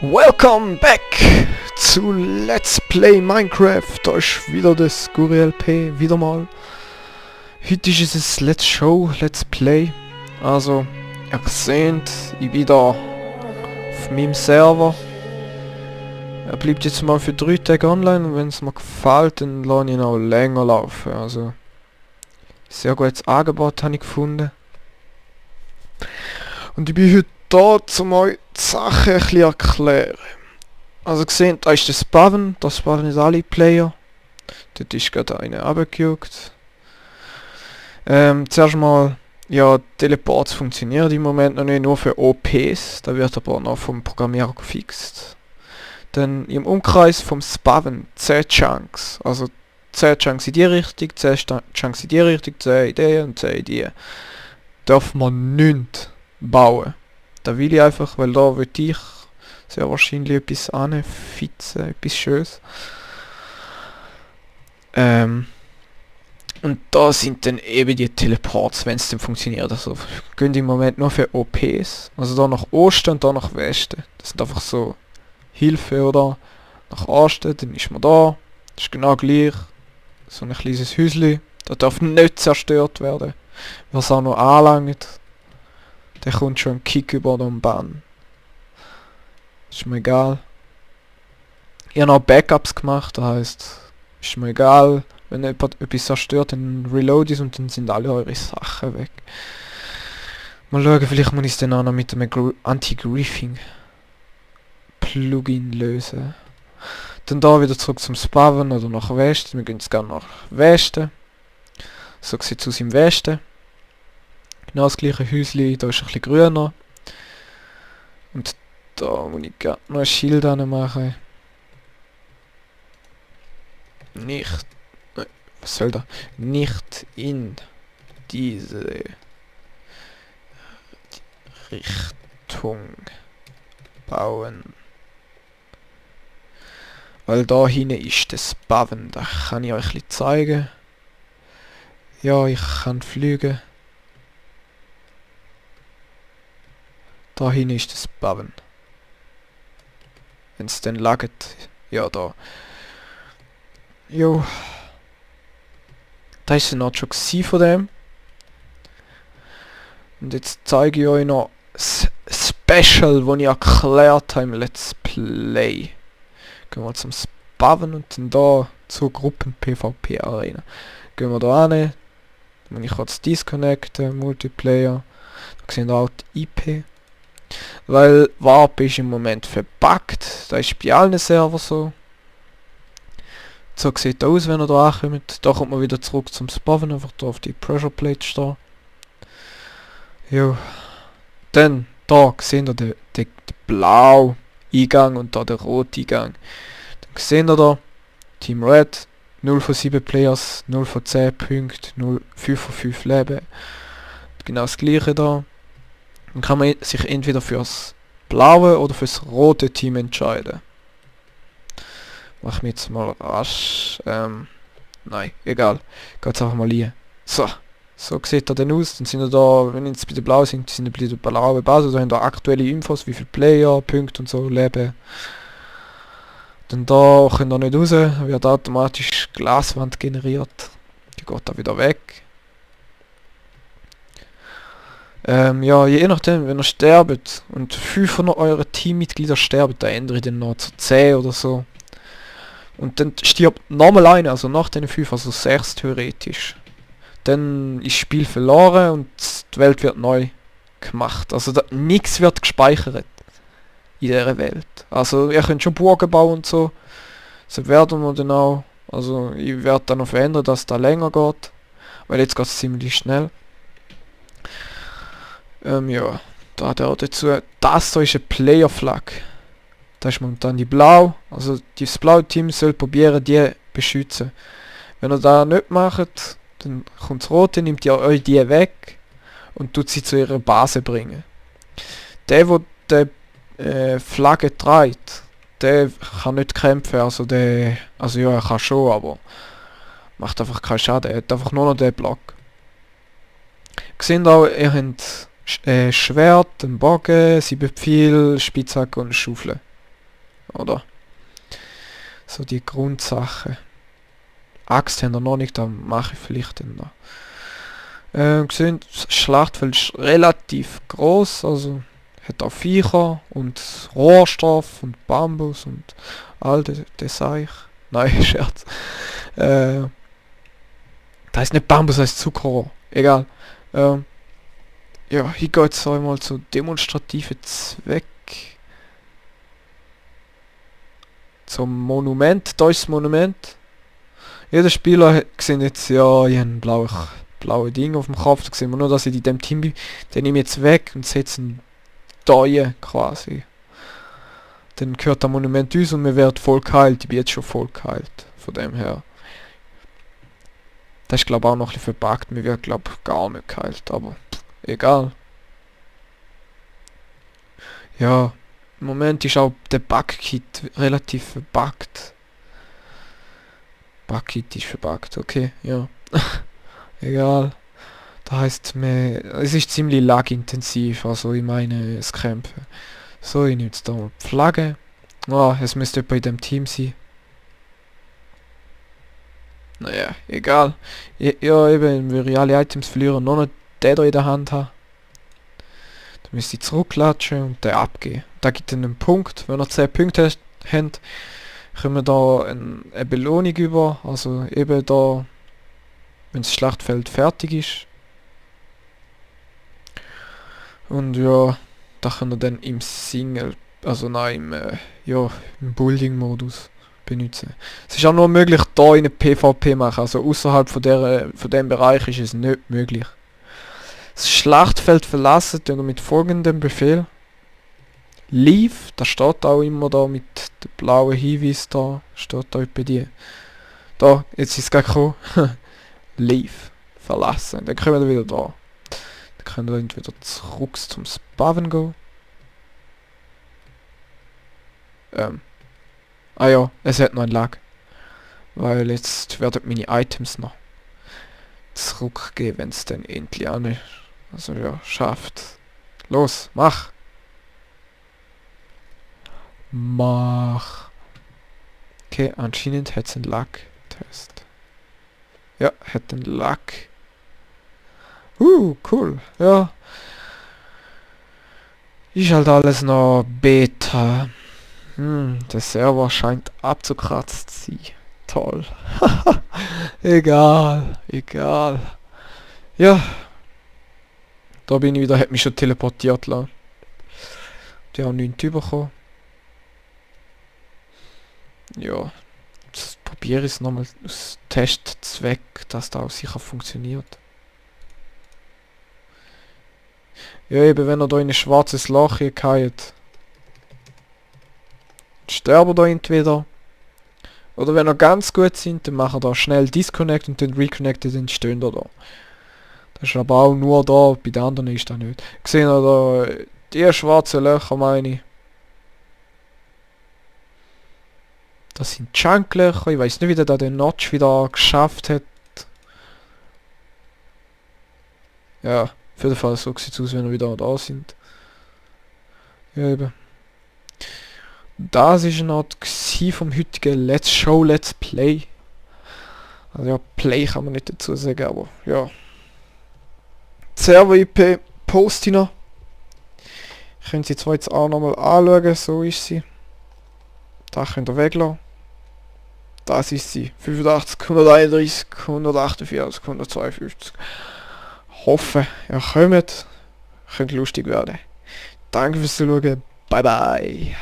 Welcome back zu Let's Play Minecraft. Da ist wieder das ScuriLP, wieder mal. Heute ist es Let's Show, Let's Play. Also, ihr seht, ich bin da auf meinem Server. Er bleibt jetzt mal für 3 Tage online und wenn es mir gefällt, dann lasse ich ihn auch länger laufen. Also, sehr gutes Angebot habe ich gefunden. Und ich bin heute da, um euch die Sache ein bisschen erklären. Also gesehen, da ist das Spawn ist alle Player. Dort ist gerade einer runtergejuckt. Zuerst mal, ja, Teleports funktionieren im Moment noch nicht, nur für OPs. Da wird aber noch vom Programmierer gefixt. Dann im Umkreis vom Spawn 10 Chunks. Also 10 Chunks in die Richtung, 10 Chunks in die Richtung, 10 in die und 10 in die. Darf man nichts bauen. Da will ich einfach, weil da will ich sehr wahrscheinlich etwas anfitzen, etwas Schönes. Und da sind dann eben die Teleports, wenn es dann funktioniert. Also gehen im Moment nur für OPs. Also da nach Osten und da nach Westen. Das sind einfach so Hilfe, oder? Nach Osten, dann ist man da. Das ist genau gleich. So ein kleines Häuschen. Das darf nicht zerstört werden. Was auch noch anlangt. Der kommt schon einen Kick über den Bann. Ist mir egal. Ich habe noch Backups gemacht, das heisst, ist mir egal, wenn jemand etwas zerstört, dann reload es und dann sind alle eure Sachen weg. Mal schauen, vielleicht muss ich es dann auch noch mit einem Anti-Griefing Plugin lösen. Dann da wieder zurück zum Spawn oder nach Westen. Wir gehen jetzt gerne nach Westen. So sieht es aus im Westen. Genau das gleiche Häuschen, da ist ein bisschen grüner. Und da muss ich gerade noch ein Schild machen. Nicht... Was soll da? Nicht in diese Richtung bauen. Weil da hinten ist das Spawn. Da kann ich euch ein bisschen zeigen. Ja, ich kann fliegen. Da hinten ist das Spawn. Wenn es dann laggt. Ja, da. Jo. Da ist es noch schon von dem. Und jetzt zeige ich euch noch das Special, das ich erklärt habe im Let's Play. Gehen wir zum Spawn und dann da zur Gruppen-PvP-Arena. Gehen wir da hin. Wenn ich kurz disconnecten, Multiplayer. Da sehen wir auch die IP. Weil Warp ist im Moment verbuggt. Das ist bei allen Servern so. So sieht es aus, wenn ihr da ankommt. Da kommt man wieder zurück zum Spawn, einfach da auf die Pressure Plate stehen. Jo. Dann, da seht ihr den blauen Eingang und da den roten Eingang. Dann seht ihr da, Team Red, 0 von 7 Players, 0 von 10 Punkten, 5 von 5 Leben. Genau das gleiche da. Dann kann man sich entweder fürs blaue oder fürs rote Team entscheiden. Mach mir jetzt mal rasch. Nein, egal. Geht's einfach mal hier. So sieht er dann aus. Dann sind wir da, wenn wir jetzt bei der Blau sind wir bei der blauen Basis. Da haben wir aktuelle Infos, wie viele Player, Punkte und so, Leben. Dann da könnt ihr nicht raus, wird automatisch Glaswand generiert. Die geht da wieder weg. Ja, je nachdem, wenn ihr sterbt und 5 von euren Teammitgliedern sterben, dann ändere ich den noch zu 10 oder so. Und dann stirbt nochmal einer, also nach den 5, also 6 theoretisch. Dann ist das Spiel verloren und die Welt wird neu gemacht. Also nichts wird gespeichert in dieser Welt. Also ihr könnt schon Burgen bauen und so. Das werden wir dann auch. Also ich werde dann noch verändern, dass da länger geht. Weil jetzt geht es ziemlich schnell. Ja, da hat er auch dazu. Das da ist eine Player Flag. Da ist momentan die blau. Also das blaue Team soll probieren, die beschützen. Wenn ihr das nicht macht, dann kommt das rote, nimmt ihr euch die weg und tut sie zu ihrer Base bringen. Der die Flagge trägt, der kann nicht kämpfen, also ja, er kann schon, aber macht einfach keinen Schaden. Er hat einfach nur noch den Block. Ihr seht auch, ihr habt Schwert, einen Bogen, 7 Pfeile, Spitzhacke und eine Schaufel. oder? So die Grundsachen. Axt haben wir noch nicht, da mache ich vielleicht dann noch. Gesehen, das Schlachtfeld ist relativ groß, also hat auch Viecher und Rohrstoff und Bambus und all das Zeug. Nein, Scherz. Da ist nicht Bambus, das heißt Zuckerrohr. Egal. Ja, hier geht es einmal zu demonstrativen Zweck. Zum Monument. Da ist das Monument. Jeder Spieler hat gesehen jetzt, ja, ich habe ein blaue Ding auf dem Kopf. Da sehen wir nur, dass ich in dem Team bin. Den nehme ich jetzt weg und setze ihn da quasi. Dann gehört das Monument uns und wir werden voll geheilt. Ich bin jetzt schon voll geheilt. Von dem her. Das ist glaube ich auch noch ein bisschen verbuggt. Mir wird glaube ich gar nicht geheilt. Aber egal. Ja. Im Moment ist auch der Bugkit relativ verbuggt. Bugkit ist verbuggt. Okay, ja. Egal. Das heisst, es ist ziemlich lagintensiv, also ich meine das Kämpfen. So, ich nehme jetzt da mal die Flagge. Es müsste bei dem Team sein. Naja, egal. Ja, eben, wenn ich alle Items verliere, noch nicht den da in der Hand habe. Dann müsste ich zurückklatschen und den abgeben. Da gibt es einen Punkt. Wenn ihr 10 Punkte habt, können wir da eine Belohnung über. Also eben da, wenn das Schlachtfeld fertig ist. Und ja, da können wir dann im Single, also nein, im Building-Modus benutzen. Es ist auch nur möglich, da in eine PvP machen, also außerhalb von dem Bereich ist es nicht möglich. Das Schlachtfeld verlassen tun wir mit folgendem Befehl. Leave, das steht auch immer da mit dem blauen Hinweis da, steht da bei dir. Da, jetzt ist es gerade gekommen. Leave, verlassen, dann kommen wir wieder da. Dann können wir entweder zurück zum Spawn gehen. Ja, es hat noch ein Lag. Weil jetzt werden meine Items noch zurückgehen, wenn es dann endlich an ist. Also ja, schafft. Los, mach! Mach! Okay, anscheinend hat es einen Lag-Test. Ja, hat einen Lag. Cool. Ja. Ist halt alles noch Beta. Der Server scheint abzukratzt zu sein. Toll. Egal. Ja. Da bin ich wieder, hat mich schon teleportiert lassen. Die haben nichts bekommen. Ja. Jetzt probiere ich es nochmal aus Testzweck, dass das auch sicher funktioniert. Ja, eben, wenn er da in ein schwarzes Loch hier geht, sterben da entweder. Oder wenn er ganz gut sind, dann machen da schnell Disconnect und dann Reconnected, dann stehen da. Das ist aber auch nur da, bei den anderen ist das nicht. Gesehen da die schwarzen Löcher, meine ich. Das sind Chunklöcher, ich weiß nicht, wie der da den Notch wieder geschafft hat. Ja, auf jeden Fall so sieht es aus, wenn wir wieder da sind. Ja, eben. Das ist eine Art vom heutigen Let's Show, Let's Play. Also ja, Play kann man nicht dazu sagen, aber ja. Server-IP poste ich noch. Ich könnte sie zwar jetzt auch nochmal anschauen, so ist sie. Da könnt ihr weglassen. Das ist sie. 85, 131, 148, 152. Hoffe, ihr kommt. Könnte lustig werden. Danke fürs Zuschauen. Bye bye.